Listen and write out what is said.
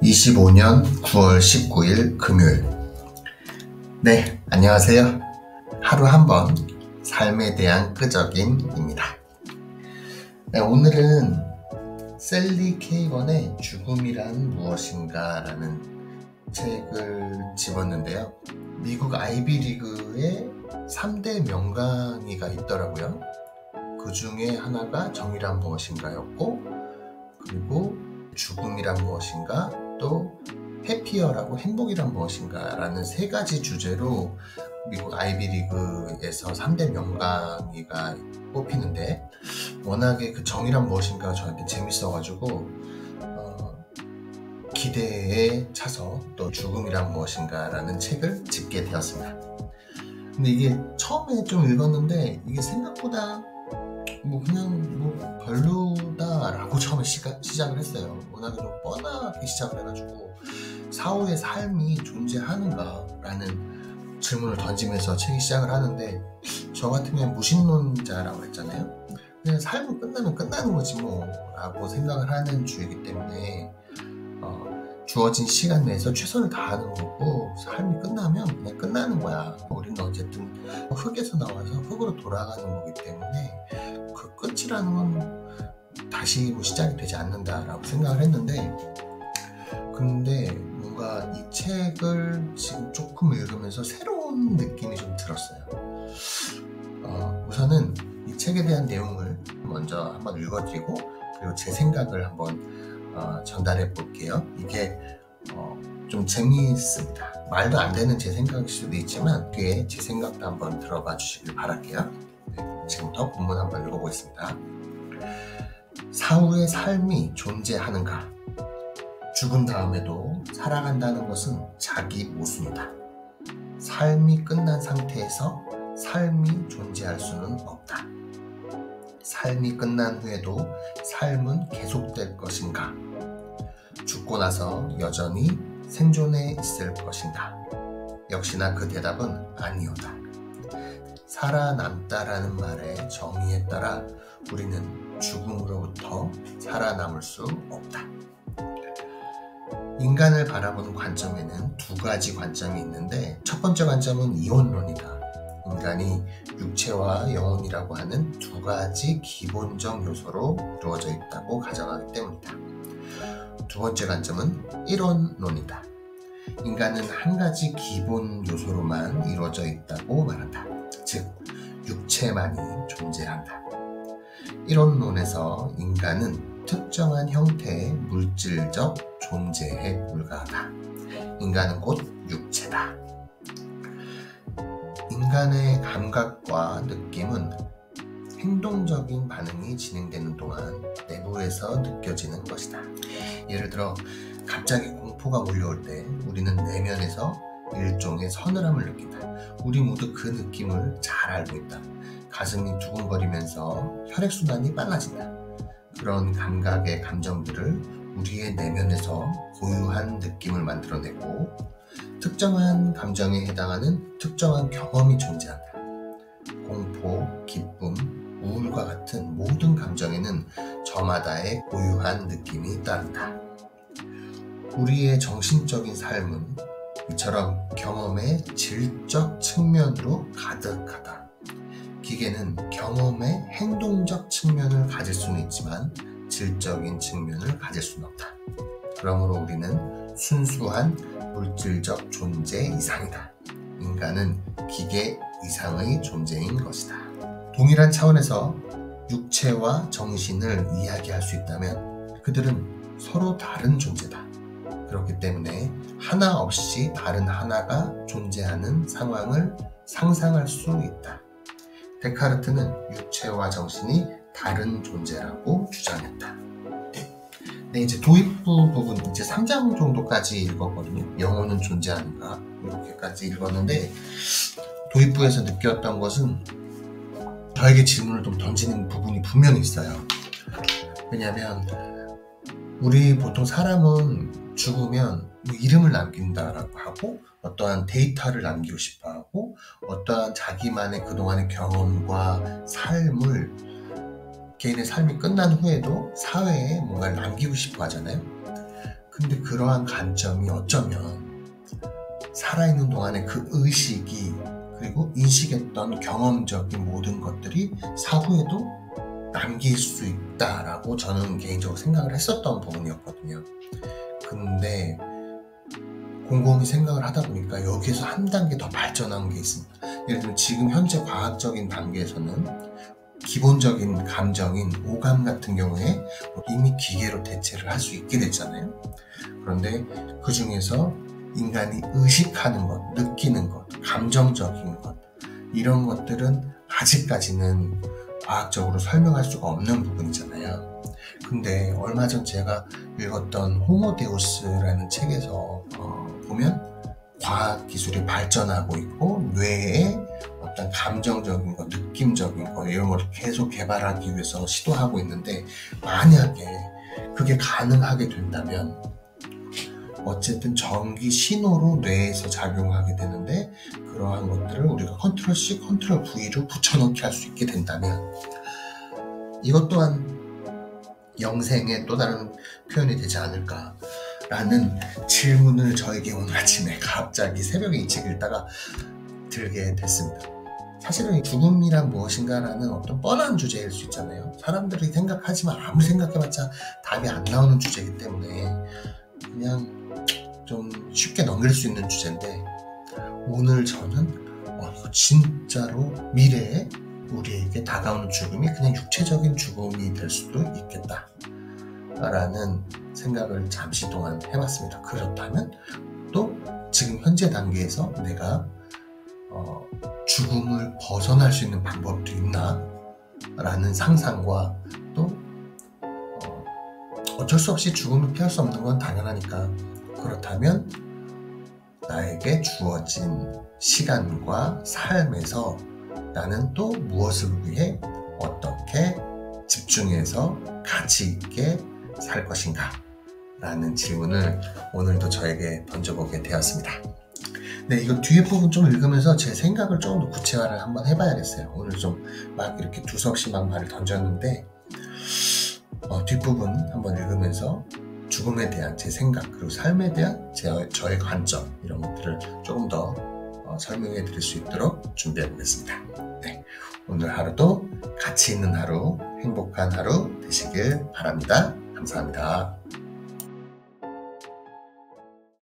2025년 9월 19일 금요일. 네, 안녕하세요. 하루 한 번 삶에 대한 끄적임입니다. 네, 오늘은 셀리 케이건의 죽음이란 무엇인가 라는 책을 집었는데요. 미국 아이비리그에 3대 명강의가 있더라고요. 그 중에 하나가 정의란 무엇인가였고, 그리고 죽음이란 무엇인가, 또 해피어라고 행복이란 무엇인가 라는 세 가지 주제로 미국 아이비리그에서 3대 명강의가 뽑히는데, 워낙에 그 정의란 무엇인가 저한테 재밌어가지고 기대에 차서 또 죽음이란 무엇인가 라는 책을 집게 되었습니다. 근데 이게 처음에 좀 읽었는데 이게 생각보다 그냥 별로다라고 처음에 시작을 했어요. 워낙에 좀 뻔하게 시작을 해가지고 사후의 삶이 존재하는가 라는 질문을 던지면서 책이 시작을 하는데, 저 같은 경우는 무신론자라고 했잖아요. 그냥 삶은 끝나면 끝나는 거지 뭐 라고 생각을 하는 주이기 때문에 주어진 시간 내에서 최선을 다하는 거고, 삶이 끝나면 그냥 끝나는 거야. 우리는 어쨌든 흙에서 나와서 흙으로 돌아가는 거기 때문에 그 끝이라는 건 다시 시작이 되지 않는다라고 생각을 했는데, 근데 뭔가 이 책을 지금 조금 읽으면서 새로운 느낌이 좀 들었어요. 우선은 이 책에 대한 내용을 먼저 한번 읽어드리고, 그리고 제 생각을 한번 전달해 볼게요. 이게 좀 재미있습니다. 말도 안 되는 제 생각일 수도 있지만 그게 제 생각도 한번 들어봐 주시길 바랄게요. 네, 지금부터 본문 한번 읽어보겠습니다. 사후의 삶이 존재하는가? 죽은 다음에도 살아간다는 것은 자기 모순이다. 삶이 끝난 상태에서 삶이 존재할 수는 없다. 삶이 끝난 후에도 삶은 계속될 것인가? 죽고 나서 여전히 생존해 있을 것인가? 역시나 그 대답은 아니오다. 살아남다라는 말의 정의에 따라 우리는 죽음으로부터 살아남을 수 없다. 인간을 바라보는 관점에는 두 가지 관점이 있는데, 첫 번째 관점은 이원론이다. 인간이 육체와 영혼이라고 하는 두 가지 기본적 요소로 이루어져 있다고 가정하기 때문이다. 두 번째 관점은 일원론이다. 인간은 한 가지 기본 요소로만 이루어져 있다고 말한다. 즉, 육체만이 존재한다. 일원론에서 인간은 특정한 형태의 물질적 존재에 불과하다. 인간은 곧 육체다. 인간의 감각과 느낌은 행동적인 반응이 진행되는 동안 내부에서 느껴지는 것이다. 예를 들어 갑자기 공포가 몰려올 때 우리는 내면에서 일종의 서늘함을 느낀다. 우리 모두 그 느낌을 잘 알고 있다. 가슴이 두근거리면서 혈액순환이 빨라진다. 그런 감각의 감정들을 우리의 내면에서 고유한 느낌을 만들어내고, 특정한 감정에 해당하는 특정한 경험이 존재한다. 공포, 기쁨, 우울과 같은 모든 감정에는 저마다의 고유한 느낌이 따른다. 우리의 정신적인 삶은 이처럼 경험의 질적 측면으로 가득하다. 기계는 경험의 행동적 측면을 가질 수는 있지만 질적인 측면을 가질 수는 없다. 그러므로 우리는 순수한 물질적 존재 이상이다. 인간은 기계 이상의 존재인 것이다. 동일한 차원에서 육체와 정신을 이야기할 수 있다면 그들은 서로 다른 존재다. 그렇기 때문에 하나 없이 다른 하나가 존재하는 상황을 상상할 수 있다. 데카르트는 육체와 정신이 다른 존재라고 주장했다. 네, 이제 도입부 부분 이제 3장 정도까지 읽었거든요. 영혼은 존재하는가 이렇게까지 읽었는데, 도입부에서 느꼈던 것은 저에게 질문을 좀 던지는 부분이 분명히 있어요. 왜냐하면 우리 보통 사람은 죽으면 이름을 남긴다라고 하고, 어떠한 데이터를 남기고 싶어 하고, 어떠한 자기만의 그동안의 경험과 삶을 개인의 삶이 끝난 후에도 사회에 뭔가를 남기고 싶어 하잖아요. 근데 그러한 관점이 어쩌면 살아있는 동안에 그 의식이 그리고 인식했던 경험적인 모든 것들이 사후에도 남길 수 있다라고 저는 개인적으로 생각을 했었던 부분이었거든요. 근데 곰곰이 생각을 하다 보니까 여기에서 한 단계 더 발전한 게 있습니다. 예를 들면 지금 현재 과학적인 단계에서는 기본적인 감정인 오감 같은 경우에 이미 기계로 대체를 할 수 있게 됐잖아요. 그런데 그 중에서 인간이 의식하는 것, 느끼는 것, 감정적인 것, 이런 것들은 아직까지는 과학적으로 설명할 수가 없는 부분이잖아요. 근데 얼마 전 제가 읽었던 호모데우스라는 책에서 보면 과학 기술이 발전하고 있고 뇌의 어떤 감정적인 것, 느낌적인 것 이런 걸 계속 개발하기 위해서 시도하고 있는데 만약에 그게 가능하게 된다면 어쨌든 전기 신호로 뇌에서 작용하게 되는데 그러한 것들을 우리가 컨트롤 C, 컨트롤 V로 붙여넣기 할 수 있게 된다면 이것 또한 영생의 또 다른 표현이 되지 않을까 라는 질문을 저에게 오늘 아침에 갑자기 새벽에 이 책 읽다가 들게 됐습니다. 사실은 죽음이란 무엇인가라는 어떤 뻔한 주제일 수 있잖아요. 사람들이 생각하지만 아무리 생각해봤자 답이 안 나오는 주제이기 때문에 그냥 좀 쉽게 넘길 수 있는 주제인데 오늘 저는 이거 진짜로 미래에 우리에게 다가오는 죽음이 그냥 육체적인 죽음이 될 수도 있겠다 라는 생각을 잠시 동안 해봤습니다. 그렇다면 또 지금 현재 단계에서 내가 죽음을 벗어날 수 있는 방법도 있나 라는 상상과 또 어쩔 수 없이 죽음을 피할 수 없는 건 당연하니까 그렇다면 나에게 주어진 시간과 삶에서 나는 또 무엇을 위해 어떻게 집중해서 가치 있게 살 것인가 라는 질문을 오늘도 저에게 던져보게 되었습니다. 네, 이거 뒤에 부분 좀 읽으면서 제 생각을 조금 더 구체화를 한번 해봐야겠어요. 오늘 좀 막 이렇게 두서없이 막 말을 던졌는데 뒷부분 한번 읽으면서 죽음에 대한 제 생각 그리고 삶에 대한 저의 관점 이런 것들을 조금 더 설명해 드릴 수 있도록 준비해 보겠습니다. 네, 오늘 하루도 가치 있는 하루, 행복한 하루 되시길 바랍니다. 감사합니다.